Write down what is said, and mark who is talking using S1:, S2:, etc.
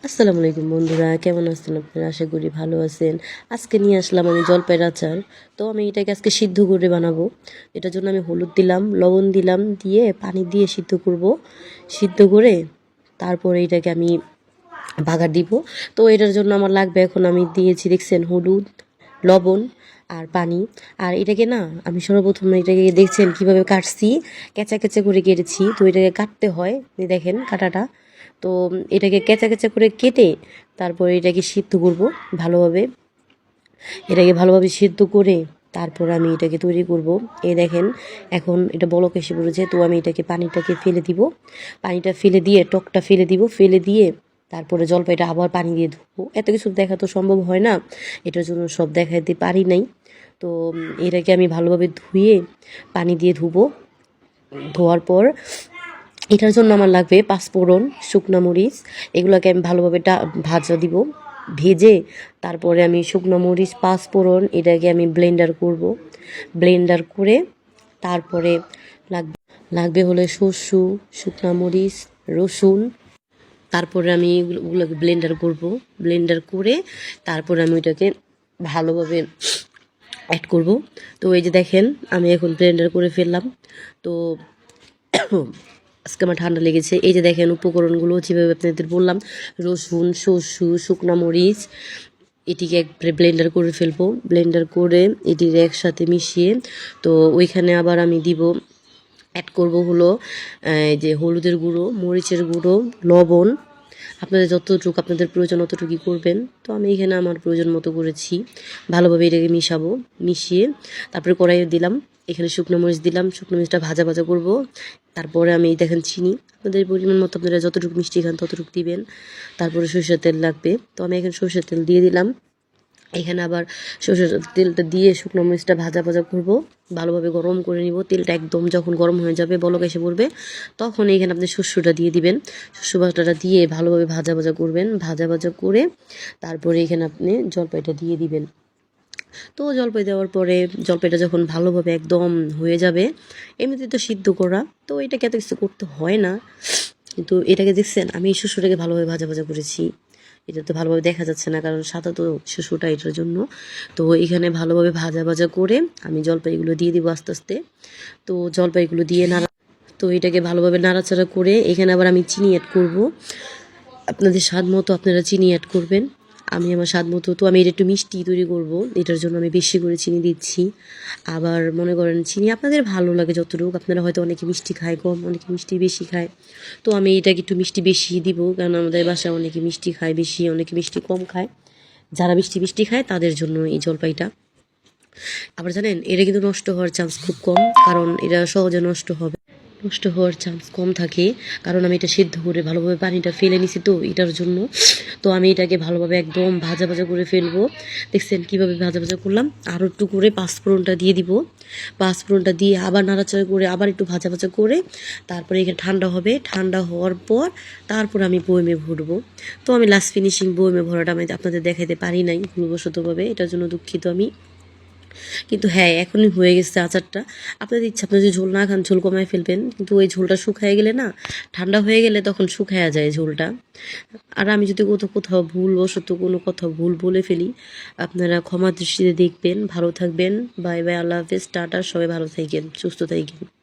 S1: আসসালামু আলাইকুম বন্ধুরা, কেমন আছেন আপনারা? আশা করি ভালো আছেন। আজকে নিয়ে আসলাম আমি জলপাইয়ের আচার। তো আমি এটাকে আজকে সিদ্ধ করে বানাবো। এটার জন্য আমি হলুদ দিলাম, লবণ দিলাম, দিয়ে পানি দিয়ে সিদ্ধ করব। সিদ্ধ করে তারপরে এটাকে আমি বাগার দিব। তো এটার জন্য আমার লাগবে, এখন আমি দিয়েছি দেখছেন হলুদ, লবণ আর পানি। আর এটাকে না আমি সর্বপ্রথম এটাকে দেখছেন কিভাবে কাটছি, কেঁচা কেঁচা করে কেটেছি। তো এটাকে কাটতে হয়, এই দেখেন কাটাটা। তো এটাকে কেঁচা কেঁচা করে কেটে তারপরে এটাকে সিদ্ধ করব ভালোভাবে। এটাকে ভালোভাবে সিদ্ধ করে তারপর আমি এটাকে তৈরি করব। এই দেখেন এখন এটা বলক এসে পড়েছে। তো আমি এটাকে পানিটাকে ফেলে দিব, পানিটা ফেলে দিয়ে টকটা ফেলে দিব, ফেলে দিয়ে তারপরে জলপাইটা আবার পানি দিয়ে ধুবো। এত কিছু দেখা তো সম্ভব হয় না, এটার জন্য সব দেখাতে পারি নাই। তো এটাকে আমি ভালোভাবে ধুয়ে পানি দিয়ে ধুবো। ধোয়ার পর এটার জন্য আমার লাগবে পাঁচফোড়ন, শুকনো মরিচ। এগুলোকে আমি ভালোভাবে ভাজা দিব। ভেজে তারপরে আমি শুকনো মরিচ, পাঁচফোড়ন এটাকে আমি ব্লেন্ডার করব। ব্লেন্ডার করে তারপরে লাগবে লাগবে হলে শস্য, শুকনো মরিচ, রসুন। তারপরে আমি ওগুলোকে ব্লেন্ডার করব। ব্লেন্ডার করে তারপরে আমি ওইটাকে ভালোভাবে অ্যাড করব। তো এই যে দেখেন আমি এখন ব্লেন্ডার করে ফেললাম। তো আজকে আমার ঠান্ডা লেগেছে। এই যে দেখেন উপকরণগুলো যেভাবে আপনাদের বললাম, রসুন, শস্য, শুকনো মরিচ, এটিকে একবারে ব্লেন্ডার করে ফেলবো। ব্লেন্ডার করে এটির একসাথে মিশিয়ে তো ওইখানে আবার আমি দিব, অ্যাড করব হলো যে হলুদের গুঁড়ো, মরিচের গুঁড়ো, লবণ। আপনাদের যতটুকু আপনাদের প্রয়োজন অতটুকুই করবেন। তো আমি এখানে আমার প্রয়োজন মতো করেছি। ভালোভাবে এটাকে মিশাবো, মিশিয়ে তারপরে কড়াইয়ে দিলাম, এখানে শুকনো মরিচ দিলাম, শুকনো মরিচটা ভাজা ভাজা করব। তারপরে আমি দেখেন চিনি, আপনাদের পরিমাণ মতো আপনারা যতটুকু মিষ্টি খান ততটুকু দিবেন। তারপরে সরষের তেল লাগবে, তো আমি এখানে সরষের তেল দিয়ে দিলাম। এখানে আবার সরষের তেলটা দিয়ে শুকনো মরিচটা ভাজা ভাজা করব, ভালোভাবে গরম করে নিব। তেলটা একদম যখন গরম হয়ে যাবে, বলক এসে পড়বে, তখন এখানে আপনি শস্যটা দিয়ে দিবেন। শস্য বাটাটা দিয়ে ভালোভাবে ভাজা ভাজা করবেন। ভাজা ভাজা করে তারপরে এখানে আপনি জলপাইটা দিয়ে দিবেন। তো জলপাই দেওয়ার পরে জলপাইটা যখন ভালোভাবে একদম হয়ে যাবে, এমনিতে তো সিদ্ধ করা, তো এটাকে এত কিছু করতে হয় না। কিন্তু এটাকে দেখছেন আমি এই শস্যটাকে ভালোভাবে ভাজা ভাজা করেছি। এটা তো ভালোভাবে দেখা যাচ্ছে না, কারণ সাদা তো শস্যটা, এটার জন্য। তো এখানে ভালোভাবে ভাজা ভাজা করে আমি জলপাইগুলো দিয়ে দিব আস্তে আস্তে। তো জলপাইগুলো দিয়ে তো এটাকে ভালোভাবে নাড়াচাড়া করে এখানে আবার আমি চিনি অ্যাড করব। আপনাদের স্বাদ মতো আপনারা চিনি অ্যাড করবেন। আমি আমার স্বাদ মতো, তো আমি এটা একটু মিষ্টি তৈরি করব, এটার জন্য আমি বেশি করে চিনি দিচ্ছি। আবার মনে করেন চিনি আপনাদের ভালো লাগে যতটুকু, আপনারা হয়তো অনেকে মিষ্টি খায় কম, অনেকে মিষ্টি বেশি খায়। তো আমি এটাকে একটু মিষ্টি বেশি দিব, কারণ আমাদের বাসায় অনেকে মিষ্টি খায় বেশি, অনেকে মিষ্টি কম খায়। যারা মিষ্টি মিষ্টি খায় তাদের জন্য এই জলপাইটা। আবার জানেন এটা কিন্তু নষ্ট হওয়ার চান্স খুব কম, কারণ এটা সহজে নষ্ট হওয়ার চান্স কম থাকে। কারণ আমি এটা সিদ্ধ করে ভালোভাবে পানিটা ফেলে নিছি, তো এটার জন্য। তো আমি এটাকে ভালোভাবে একদম ভাজা ভাজা করে ফেলবো। দেখছেন কীভাবে ভাজা ভাজা করলাম। আরও একটু করে পাঁচফোড়নটা দিয়ে দিব। পাঁচফোড়নটা দিয়ে আবার নাড়াচাড়া করে আবার একটু ভাজা ভাজা করে তারপরে এখানে ঠান্ডা হবে। ঠান্ডা হওয়ার পর তারপর আমি বয়মে ভরবো। তো আমি লাস্ট ফিনিশিং বয়মে ভরাটা আমি আপনাদের দেখাতে পারি নাই ভুলবশতভাবে, এটার জন্য দুঃখিত আমি। কিন্তু হ্যাঁ, এখনই হয়ে গেছে আচারটা। আপনাদের ইচ্ছা, আপনারা যদি ঝোল না খান ঝোল কমায় ফেলবেন, কিন্তু ওই ঝোলটা শুকায় গেলে না, ঠান্ডা হয়ে গেলে তখন শুকায়া যায় ঝোলটা। আর আমি যদি কোথাও ভুলবশত কোনো কথা ভুল বলে ফেলি, আপনারা ক্ষমা দৃষ্টিতে দেখবেন। ভালো থাকবেন। বাই বাই, আল্লাহ হাফেজ, টাটা। সবাই ভালো থাকেন, সুস্থ থাকেন।